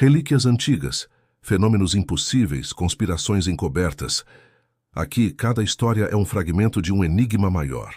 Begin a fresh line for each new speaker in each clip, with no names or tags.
relíquias antigas, fenômenos impossíveis, conspirações encobertas. Aqui, cada história é um fragmento de um enigma maior.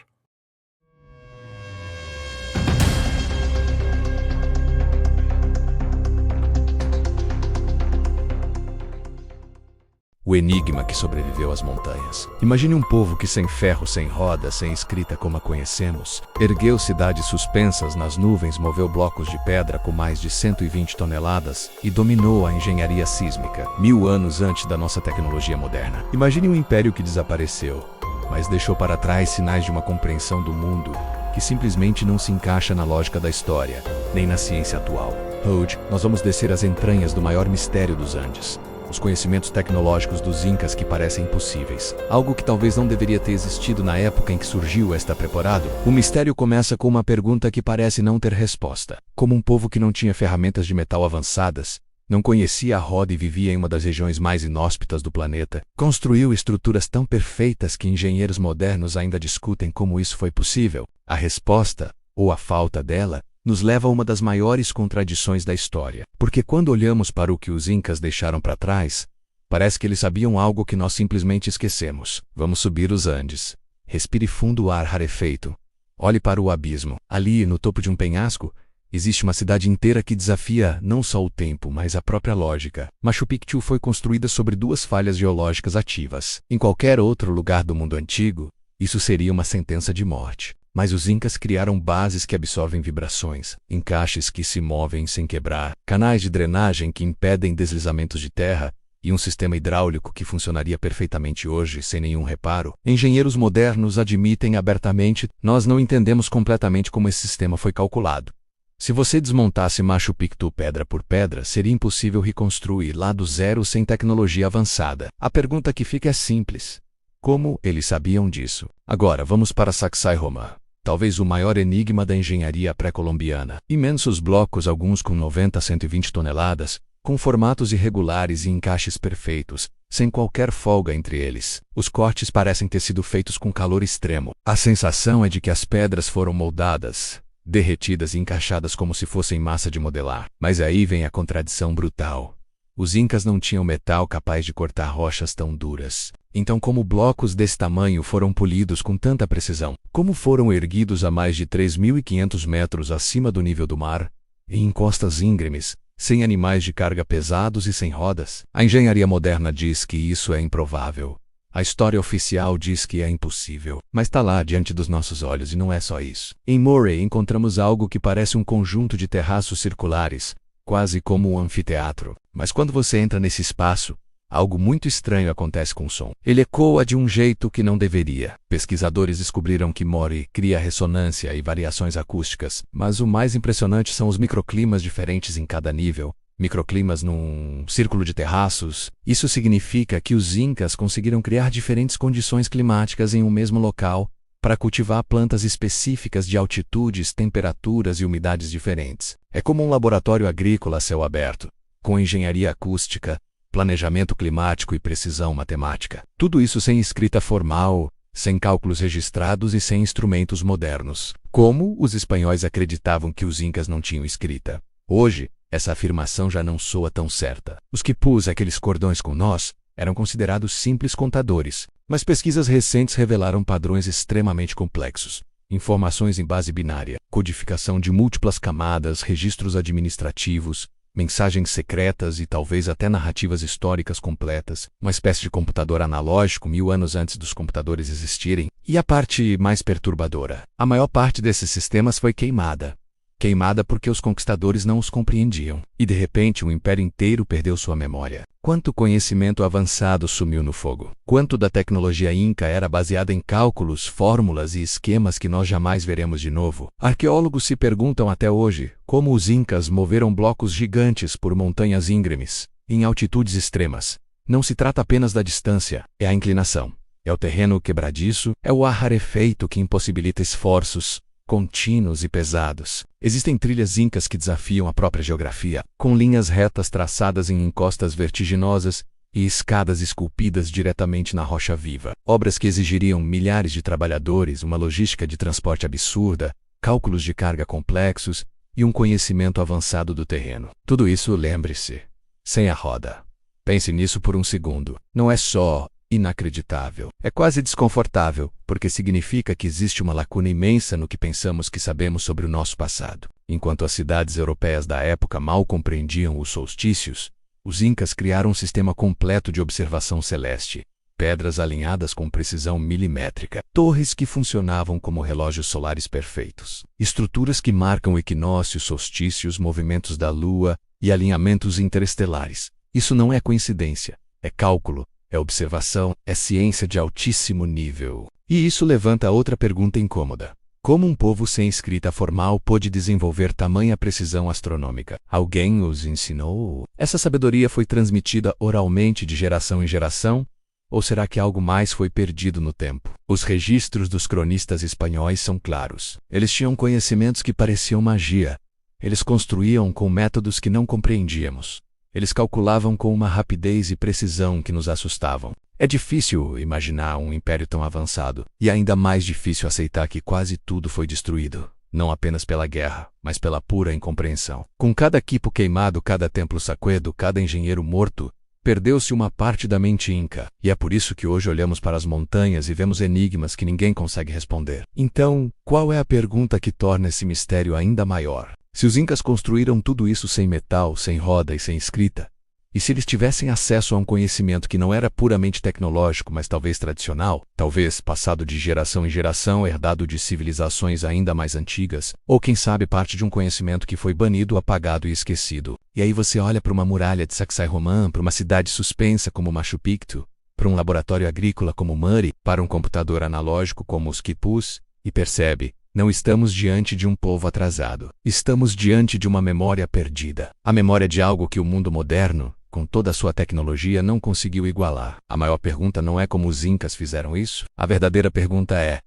O enigma que sobreviveu às montanhas. Imagine um povo que sem ferro, sem roda, sem escrita como a conhecemos, ergueu cidades suspensas nas nuvens, moveu blocos de pedra com mais de 120 toneladas e dominou a engenharia sísmica, 1000 anos antes da nossa tecnologia moderna. Imagine um império que desapareceu, mas deixou para trás sinais de uma compreensão do mundo que simplesmente não se encaixa na lógica da história, nem na ciência atual. Hoje, nós vamos descer as entranhas do maior mistério dos Andes. Os conhecimentos tecnológicos dos Incas que parecem impossíveis. Algo que talvez não deveria ter existido na época em que surgiu. Está preparado? O mistério começa com uma pergunta que parece não ter resposta. Como um povo que não tinha ferramentas de metal avançadas, não conhecia a roda e vivia em uma das regiões mais inóspitas do planeta, construiu estruturas tão perfeitas que engenheiros modernos ainda discutem como isso foi possível? A resposta, ou a falta dela, nos leva a uma das maiores contradições da história. Porque quando olhamos para o que os Incas deixaram para trás, parece que eles sabiam algo que nós simplesmente esquecemos. Vamos subir os Andes. Respire fundo o ar rarefeito. Olhe para o abismo. Ali, no topo de um penhasco, existe uma cidade inteira que desafia não só o tempo, mas a própria lógica. Machu Picchu foi construída sobre 2 falhas geológicas ativas. Em qualquer outro lugar do mundo antigo, isso seria uma sentença de morte. Mas os Incas criaram bases que absorvem vibrações, encaixes que se movem sem quebrar, canais de drenagem que impedem deslizamentos de terra e um sistema hidráulico que funcionaria perfeitamente hoje sem nenhum reparo. Engenheiros modernos admitem abertamente: nós não entendemos completamente como esse sistema foi calculado. Se você desmontasse Machu Picchu pedra por pedra, seria impossível reconstruir lá do zero sem tecnologia avançada. A pergunta que fica é simples: como eles sabiam disso? Agora vamos para Sacsayhuamán. Talvez o maior enigma da engenharia pré-colombiana. Imensos blocos, alguns com 90 a 120 toneladas, com formatos irregulares e encaixes perfeitos, sem qualquer folga entre eles. Os cortes parecem ter sido feitos com calor extremo. A sensação é de que as pedras foram moldadas, derretidas e encaixadas como se fossem massa de modelar. Mas aí vem a contradição brutal. Os Incas não tinham metal capaz de cortar rochas tão duras. Então, como blocos desse tamanho foram polidos com tanta precisão? Como foram erguidos a mais de 3.500 metros acima do nível do mar, em encostas íngremes, sem animais de carga pesados e sem rodas? A engenharia moderna diz que isso é improvável. A história oficial diz que é impossível. Mas está lá diante dos nossos olhos e não é só isso. Em Moree encontramos algo que parece um conjunto de terraços circulares, quase como um anfiteatro. Mas quando você entra nesse espaço, algo muito estranho acontece com o som. Ele ecoa de um jeito que não deveria. Pesquisadores descobriram que Moree cria ressonância e variações acústicas, mas o mais impressionante são os microclimas diferentes em cada nível. Microclimas num círculo de terraços. Isso significa que os Incas conseguiram criar diferentes condições climáticas em um mesmo local para cultivar plantas específicas de altitudes, temperaturas e umidades diferentes. É como um laboratório agrícola a céu aberto, com engenharia acústica, planejamento climático e precisão matemática. Tudo isso sem escrita formal, sem cálculos registrados e sem instrumentos modernos. Como os espanhóis acreditavam que os Incas não tinham escrita? Hoje, essa afirmação já não soa tão certa. Os que pus aqueles cordões com nós eram considerados simples contadores, mas pesquisas recentes revelaram padrões extremamente complexos. Informações em base binária, codificação de múltiplas camadas, registros administrativos, mensagens secretas e talvez até narrativas históricas completas, uma espécie de computador analógico 1000 anos antes dos computadores existirem. E a parte mais perturbadora: a maior parte desses sistemas foi queimada. Queimada porque os conquistadores não os compreendiam. E de repente um império inteiro perdeu sua memória. Quanto conhecimento avançado sumiu no fogo? Quanto da tecnologia Inca era baseada em cálculos, fórmulas e esquemas que nós jamais veremos de novo? Arqueólogos se perguntam até hoje como os Incas moveram blocos gigantes por montanhas íngremes, em altitudes extremas. Não se trata apenas da distância, é a inclinação. É o terreno quebradiço, é o ar rarefeito que impossibilita esforços contínuos e pesados. Existem trilhas incas que desafiam a própria geografia, com linhas retas traçadas em encostas vertiginosas e escadas esculpidas diretamente na rocha viva. Obras que exigiriam milhares de trabalhadores, uma logística de transporte absurda, cálculos de carga complexos e um conhecimento avançado do terreno. Tudo isso, lembre-se, sem a roda. Pense nisso por um segundo. Não é só inacreditável. É quase desconfortável, porque significa que existe uma lacuna imensa no que pensamos que sabemos sobre o nosso passado. Enquanto as cidades europeias da época mal compreendiam os solstícios, os incas criaram um sistema completo de observação celeste. Pedras alinhadas com precisão milimétrica, torres que funcionavam como relógios solares perfeitos, estruturas que marcam equinócios, solstícios, movimentos da Lua e alinhamentos interestelares. Isso não é coincidência, é cálculo, é observação, é ciência de altíssimo nível. E isso levanta outra pergunta incômoda. Como um povo sem escrita formal pôde desenvolver tamanha precisão astronômica? Alguém os ensinou? Essa sabedoria foi transmitida oralmente de geração em geração? Ou será que algo mais foi perdido no tempo? Os registros dos cronistas espanhóis são claros. Eles tinham conhecimentos que pareciam magia. Eles construíam com métodos que não compreendíamos. Eles calculavam com uma rapidez e precisão que nos assustavam. É difícil imaginar um império tão avançado, e ainda mais difícil aceitar que quase tudo foi destruído, não apenas pela guerra, mas pela pura incompreensão. Com cada quipo queimado, cada templo saqueado, cada engenheiro morto, perdeu-se uma parte da mente inca, e é por isso que hoje olhamos para as montanhas e vemos enigmas que ninguém consegue responder. Então, qual é a pergunta que torna esse mistério ainda maior? Se os incas construíram tudo isso sem metal, sem roda e sem escrita, e se eles tivessem acesso a um conhecimento que não era puramente tecnológico, mas talvez tradicional, talvez passado de geração em geração, herdado de civilizações ainda mais antigas, ou quem sabe parte de um conhecimento que foi banido, apagado e esquecido. E aí você olha para uma muralha de Sacsayhuaman, para uma cidade suspensa como Machu Picchu, para um laboratório agrícola como Muri, para um computador analógico como os quipus, e percebe, não estamos diante de um povo atrasado. Estamos diante de uma memória perdida. A memória de algo que o mundo moderno, com toda a sua tecnologia, não conseguiu igualar. A maior pergunta não é como os incas fizeram isso. A verdadeira pergunta é: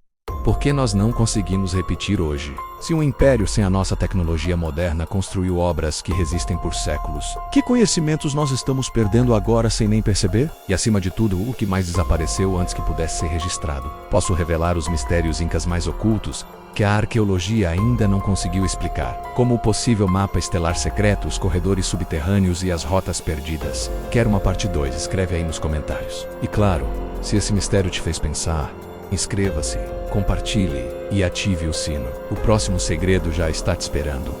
por que nós não conseguimos repetir hoje? Se um império sem a nossa tecnologia moderna construiu obras que resistem por séculos, que conhecimentos nós estamos perdendo agora sem nem perceber? E acima de tudo, o que mais desapareceu antes que pudesse ser registrado? Posso revelar os mistérios incas mais ocultos que a arqueologia ainda não conseguiu explicar, como o possível mapa estelar secreto, os corredores subterrâneos e as rotas perdidas. Quer uma parte 2? Escreve aí nos comentários. E claro, se esse mistério te fez pensar, inscreva-se, compartilhe e ative o sino. O próximo segredo já está te esperando.